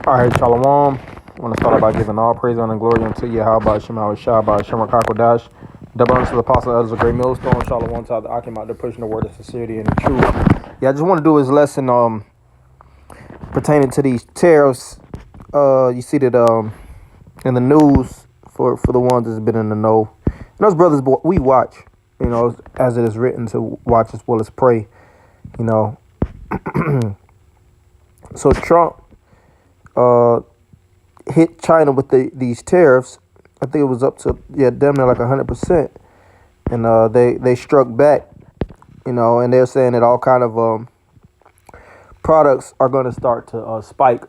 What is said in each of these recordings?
All right, Shalom. I want to start out by giving all praise, honor, and glory unto Yahweh, Shema, Shah, Shema, Kakodash. Double honor to the apostle, elders, a great millstone. Shalom to the Akim out there pushing the word of sincerity and the truth. Yeah, I just want to do his lesson pertaining to these tariffs. You see that in the news for the ones that's been in the know. And those brothers, we watch, as it is written to watch as well as pray, So Trump hit China with these tariffs. I think it was up to damn near like 100%, and they struck back, and they're saying that all kind of products are going to start to spike,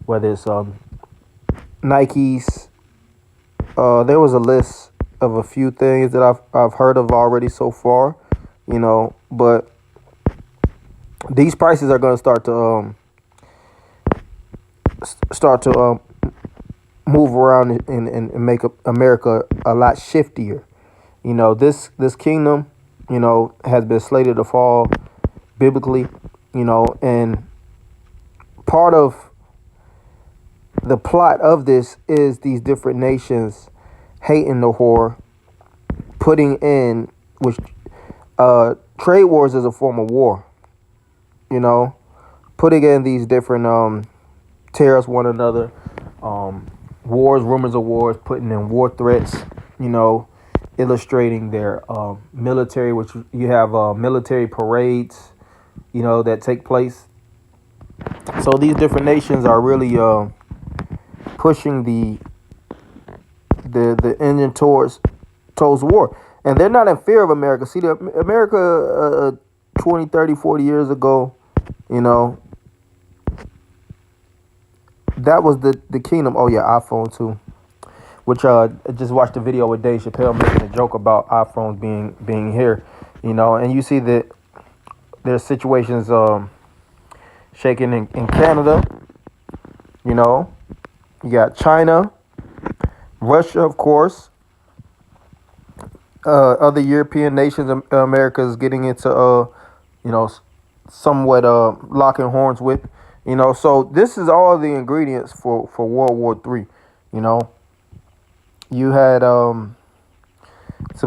whether it's Nikes. There was a list of a few things that I've heard of already so far, but these prices are going to start to move around and make America a lot shiftier. This kingdom, has been slated to fall biblically, and part of the plot of this is these different nations hating the whore, putting in, which trade wars is a form of war, putting in these different tariffs one another, wars, rumors of wars, putting in war threats, illustrating their military, which you have military parades, that take place. So these different nations are really pushing the engine towards war. And they're not in fear of America. See, America 20, 30, 40 years ago, that was the kingdom. Oh, yeah, iPhone too. Which I just watched a video with Dave Chappelle making a joke about iPhones being here, and you see that there's situations shaking in Canada, you got China, Russia, of course, other European nations. America is getting into, somewhat locking horns with, so this is all the ingredients for World War III, You had some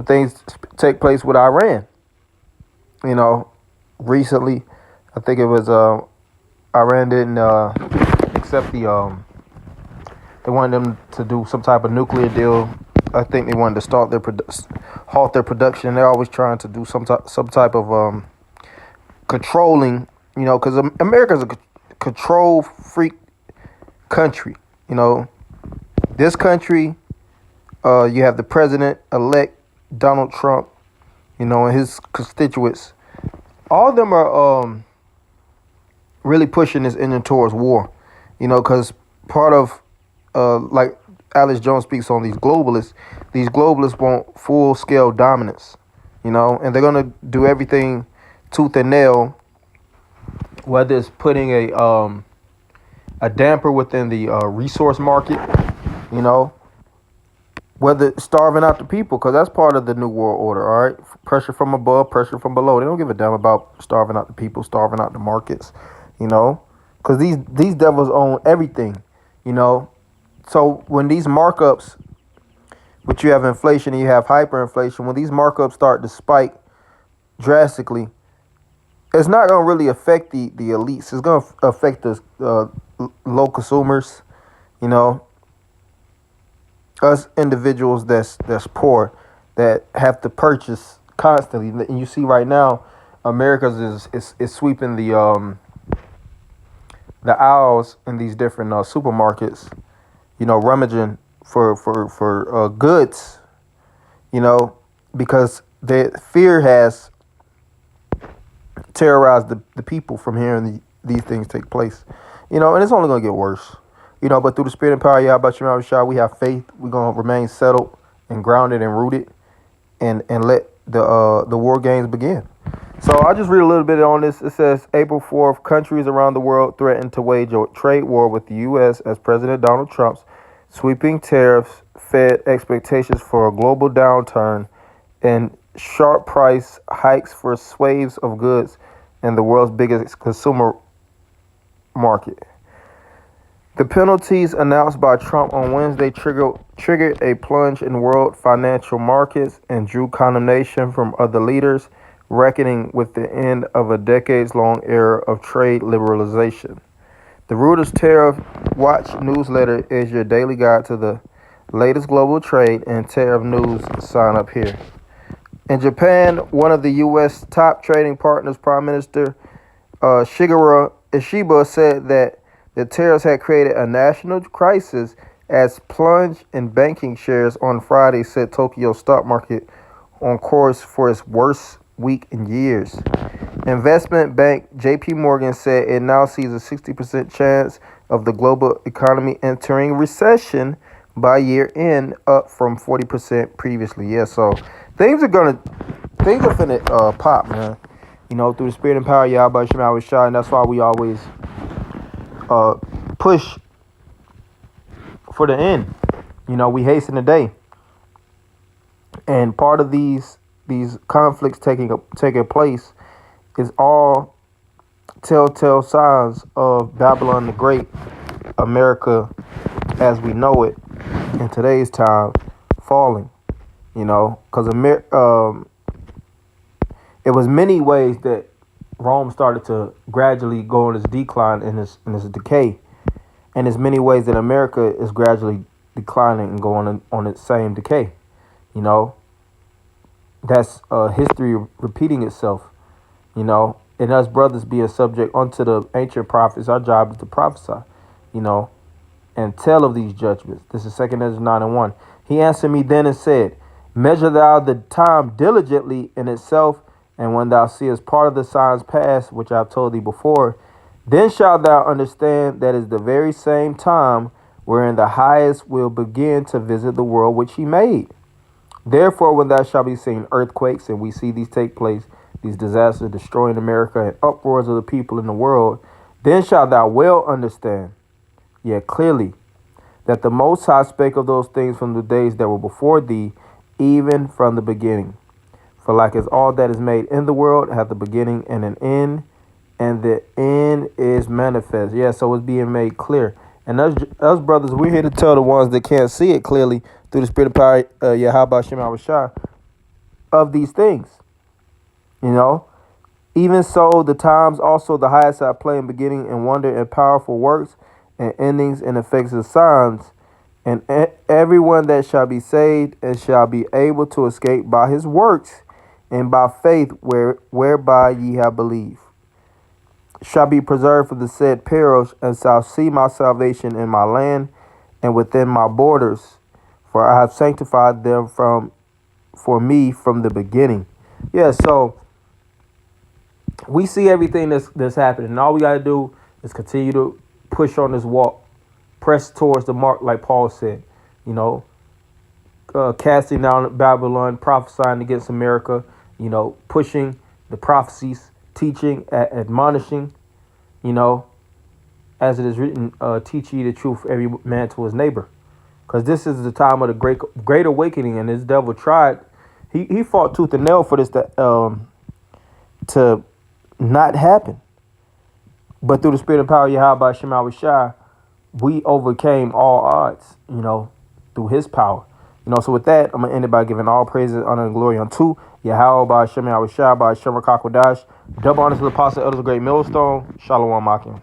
things take place with Iran, recently. I think it was Iran didn't accept they wanted them to do some type of nuclear deal. I think they wanted to start halt their production. They're always trying to do some type of controlling, because America's a control freak country. This country, you have the president-elect Donald Trump, and his constituents. All of them are really pushing this engine towards war, because part of, like Alex Jones speaks on, these globalists want full-scale dominance, and they're going to do everything tooth and nail, whether it's putting a damper within the resource market, whether it's starving out the people, because that's part of the New World Order, all right? Pressure from above, pressure from below. They don't give a damn about starving out the people, starving out the markets, because these devils own everything, So when these markups, which you have inflation and you have hyperinflation, when these markups start to spike drastically, it's not going to really affect the elites. It's going to affect the low consumers, us individuals that's poor, that have to purchase constantly. And you see right now, America's is sweeping the aisles in these different supermarkets, rummaging for goods, because the fear has terrorized the people from hearing these things take place, and it's only going to get worse, but through the spirit and power of Yahweh Shema Shah, we have faith. We're going to remain settled and grounded and rooted, and let the war games begin. So I'll just read a little bit on this. It says, April 4th, countries around the world threaten to wage a trade war with the U.S. as President Donald Trump's sweeping tariffs fed expectations for a global downturn and sharp price hikes for swathes of goods in the world's biggest consumer market. The penalties announced by Trump on Wednesday triggered a plunge in world financial markets and drew condemnation from other leaders, reckoning with the end of a decades-long era of trade liberalization. The Reuters Tariff Watch newsletter is your daily guide to the latest global trade and tariff news. Sign up here. In Japan, one of the U.S. top trading partners, Prime Minister Shigeru Ishiba, said that the tariffs had created a national crisis as plunge in banking shares on Friday set Tokyo stock market on course for its worst week in years. Investment bank JP Morgan said it now sees a 60% chance of the global economy entering recession by year end, up from 40% previously. Yeah, so things are finna pop, man. You know, through the spirit and power of Yahweh Shema Shai, and that's why we always push for the end. You know, we hasten the day, and part of these conflicts taking place is all telltale signs of Babylon the Great, America as we know it in today's time, falling. You know, because it was many ways that Rome started to gradually go on its decline and its decay. And there's many ways that America is gradually declining and going on its same decay. You know, that's history repeating itself. You know, and us brothers being subject unto the ancient prophets, our job is to prophesy, you know, and tell of these judgments. This is 2 Ezra 9:1. He answered me then and said, measure thou the time diligently in itself, and when thou seest part of the signs pass, which I have told thee before, then shalt thou understand that is the very same time wherein the highest will begin to visit the world which he made. Therefore, when thou shalt be seeing earthquakes, and we see these take place, these disasters destroying America and uproars of the people in the world, then shalt thou well understand, yet clearly, that the Most High spake of those things from the days that were before thee, even from the beginning. For like as all that is made in the world hath a beginning and an end, and the end is manifest. Yeah, so it's being made clear. And us brothers, we're here to tell the ones that can't see it clearly through the spirit of power, Yahweh Shem Shai, of these things. You know, even so, the times also the highest have play in beginning and wonder and powerful works and endings and effects of signs, and everyone that shall be saved and shall be able to escape by his works and by faith whereby ye have believed, shall be preserved for the said perils, and shall see my salvation in my land and within my borders, for I have sanctified them for me from the beginning. Yeah, so we see everything that's happening, and all we got to do is continue to push on this walk, press towards the mark, like Paul said, you know, casting down Babylon, prophesying against America, you know, pushing the prophecies, teaching, admonishing, you know, as it is written, teach ye the truth, every man to his neighbor. Because this is the time of the great awakening, and this devil tried, he fought tooth and nail for this to not happen. But through the spirit and power of Yahweh Shema Shai, we overcame all odds, you know, through his power. You know, so with that, I'm going to end it by giving all praises, honor, and glory unto Yahweh by Shema Shai, by Shema Kakwadash. Double honors to the apostle, elders of Great Millstone. Shalom, Akim.